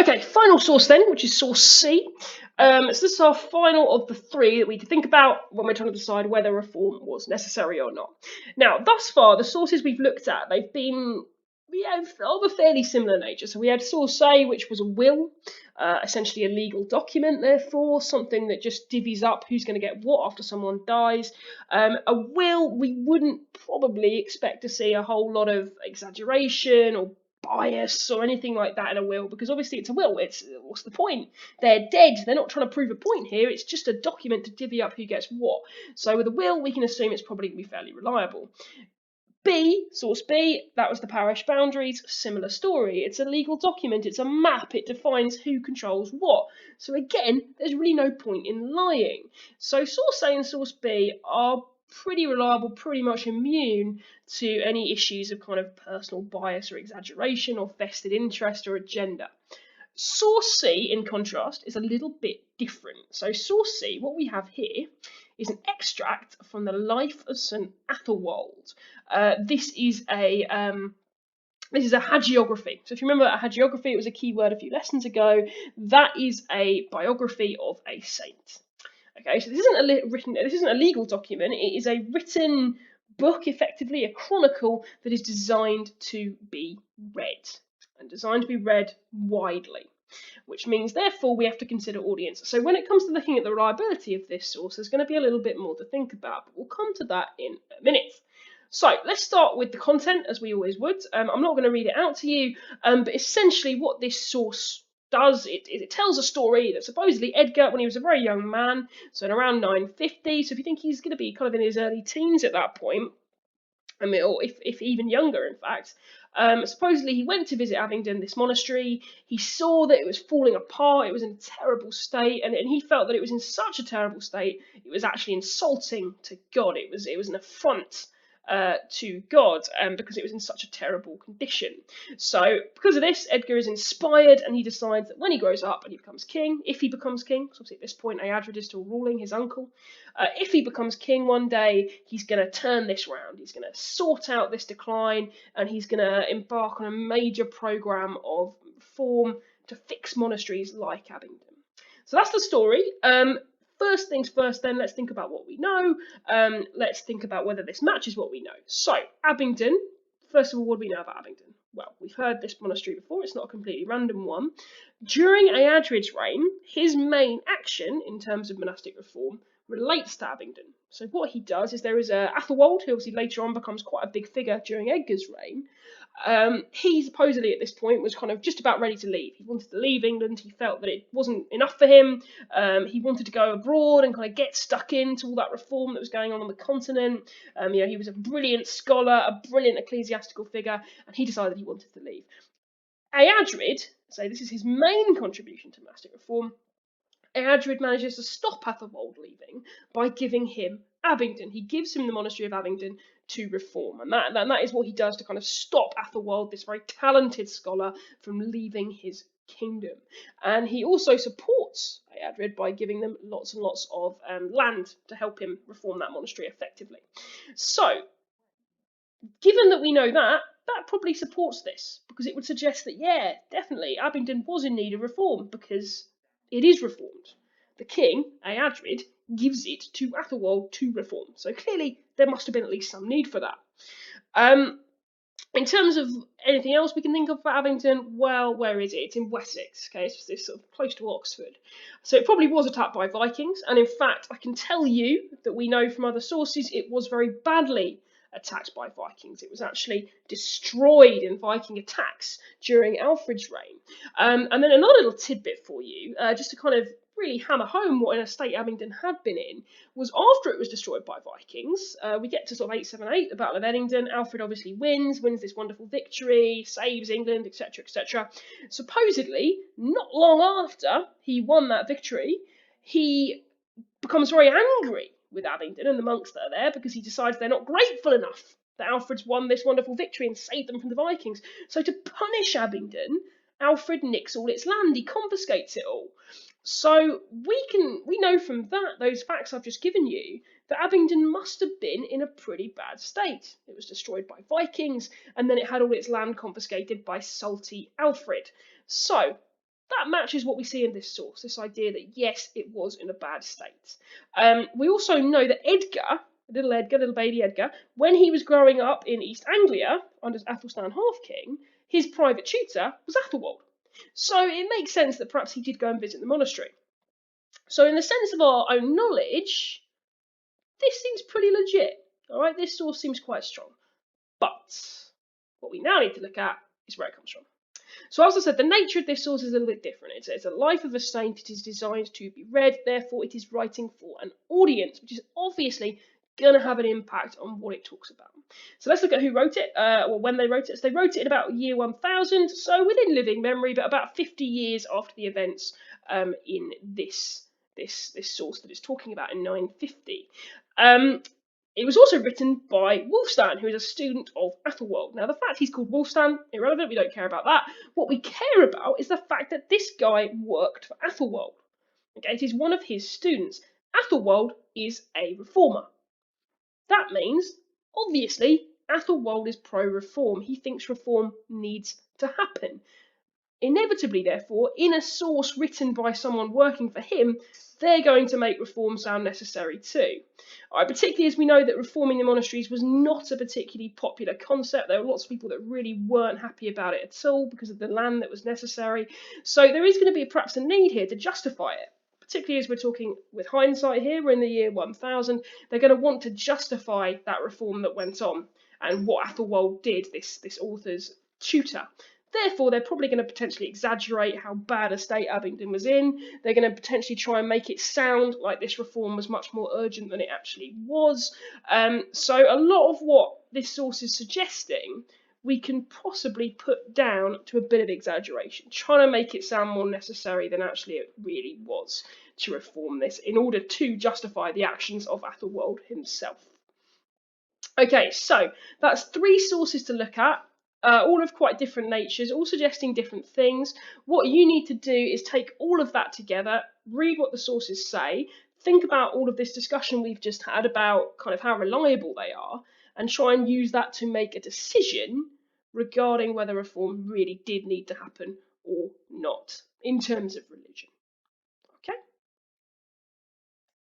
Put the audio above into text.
Okay, final source then, which is source C. So this is our final of the three that we need to think about when we're trying to decide whether reform was necessary or not. Now, thus far, the sources we've looked at, they've been of a fairly similar nature. So we had source A, which was a will, essentially a legal document, therefore, something that just divvies up who's going to get what after someone dies. A will, we wouldn't probably expect to see a whole lot of exaggeration or bias or anything like that in a will, because obviously it's a will. It's what's the point? They're dead. They're not trying to prove a point here. It's just a document to divvy up who gets what. So with a will, we can assume it's probably going to be fairly reliable. B, source B, that was the parish boundaries, similar story. It's a legal document, it's a map, it defines who controls what. So again, there's really no point in lying. So source A and source B are pretty reliable, pretty much immune to any issues of kind of personal bias or exaggeration or vested interest or agenda. Source C, in contrast, is a little bit different. So source C, what we have here, is an extract from the life of St. Athelwold. This is a hagiography. So if you remember a hagiography, it was a key word a few lessons ago. That is a biography of a saint. Okay, so this isn't a legal document. It is a written book, effectively a chronicle that is designed to be read and designed to be read widely, which means therefore we have to consider audience. So when it comes to looking at the reliability of this source, there's going to be a little bit more to think about, but we'll come to that in a minute. So let's start with the content, as we always would. I'm not going to read it out to you, but essentially what this source does, it tells a story that supposedly Edgar, when he was a very young man, so in around 950, so if you think he's going to be kind of in his early teens at that point, I mean, or if even younger, in fact. Supposedly, he went to visit Abingdon, this monastery. He saw that it was falling apart. It was in a terrible state, and he felt that it was in such a terrible state, it was actually insulting to God. It was an affront to God, because it was in such a terrible condition. So, because of this, Edgar is inspired, and he decides that when he grows up and he becomes king, if he becomes king, because obviously at this point Eadred is still ruling, his uncle, if he becomes king one day, he's going to turn this round. He's going to sort out this decline, and he's going to embark on a major program of reform to fix monasteries like Abingdon. So that's the story. First things first, then, let's think about what we know. Let's think about whether this matches what we know. So, Abingdon, first of all, what do we know about Abingdon? Well, we've heard this monastery before, it's not a completely random one. During Eadred's reign, his main action in terms of monastic reform relates to Abingdon. So what he does is there is Athelwold, who obviously later on becomes quite a big figure during Edgar's reign. He supposedly at this point was kind of just about ready to leave. He wanted to leave England. He felt that it wasn't enough for him. He wanted to go abroad and kind of get stuck into all that reform that was going on the continent. He was a brilliant scholar, a brilliant ecclesiastical figure, and he decided he wanted to leave. Eadred, so this is his main contribution to monastic reform. Eadred manages to stop Athelwold leaving by giving him Abingdon. He gives him the monastery of Abingdon to reform, and that is what he does to kind of stop Athelwold, this very talented scholar, from leaving his kingdom. And he also supports Eadred by giving them lots and lots of land to help him reform that monastery effectively. So, given that we know that probably supports this, because it would suggest that, yeah, definitely, Abingdon was in need of reform, because it is reformed. The king, Eadred, gives it to Athelwold to reform. So clearly, there must have been at least some need for that. In terms of anything else we can think of for Abingdon, well, where is it? It's in Wessex, okay? It's sort of close to Oxford. So it probably was attacked by Vikings, and in fact, I can tell you that we know from other sources it was very badly attacked by Vikings. It was actually destroyed in Viking attacks during Alfred's reign. And then another little tidbit for you, just to kind of really hammer home what in a state Abingdon had been in, was after it was destroyed by Vikings. We get to sort of 878, the Battle of Edington. Alfred obviously wins this wonderful victory, saves England, etc., etc. Supposedly, not long after he won that victory, he becomes very angry with Abingdon and the monks that are there, because he decides they're not grateful enough that Alfred's won this wonderful victory and saved them from the Vikings. So to punish Abingdon, Alfred nicks all its land. He confiscates it all. So we know from those facts I've just given you, that Abingdon must have been in a pretty bad state. It was destroyed by Vikings, and then it had all its land confiscated by salty Alfred. So that matches what we see in this source, this idea that yes, it was in a bad state. We also know that Edgar, little baby Edgar, when he was growing up in East Anglia under Athelstan Half-King, his private tutor was Athelwold. So it makes sense that perhaps he did go and visit the monastery. So in the sense of our own knowledge, this seems pretty legit. Alright, this source seems quite strong. But what we now need to look at is where it comes from. So as I said, the nature of this source is a little bit different. It's a life of a saint. It is designed to be read. Therefore, it is writing for an audience, which is obviously going to have an impact on what it talks about. So let's look at who wrote it, or when they wrote it. So they wrote it in about year 1000, so within living memory, but about 50 years after the events in this source that it's talking about in 950. It was also written by Wulfstan, who is a student of Athelwold. Now, the fact he's called Wulfstan, irrelevant, we don't care about that. What we care about is the fact that this guy worked for Athelwold. Okay, it is one of his students. Athelwold is a reformer. That means, obviously, Athelwold is pro-reform. He thinks reform needs to happen. Inevitably, therefore, in a source written by someone working for him, they're going to make reform sound necessary too. Particularly as we know that reforming the monasteries was not a particularly popular concept. There were lots of people that really weren't happy about it at all because of the land that was necessary. So there is going to be perhaps a need here to justify it. Particularly as we're talking with hindsight here, we're in the year 1000, they're going to want to justify that reform that went on and what Athelwold did, this author's tutor. Therefore, they're probably going to potentially exaggerate how bad a state Abingdon was in. They're going to potentially try and make it sound like this reform was much more urgent than it actually was. So a lot of what this source is suggesting, we can possibly put down to a bit of exaggeration, trying to make it sound more necessary than actually it really was to reform this in order to justify the actions of Athelwold himself. Okay, so that's 3 sources to look at. All of quite different natures, all suggesting different things. What you need to do is take all of that together, read what the sources say, think about all of this discussion we've just had about kind of how reliable they are, and try and use that to make a decision regarding whether reform really did need to happen or not in terms of religion.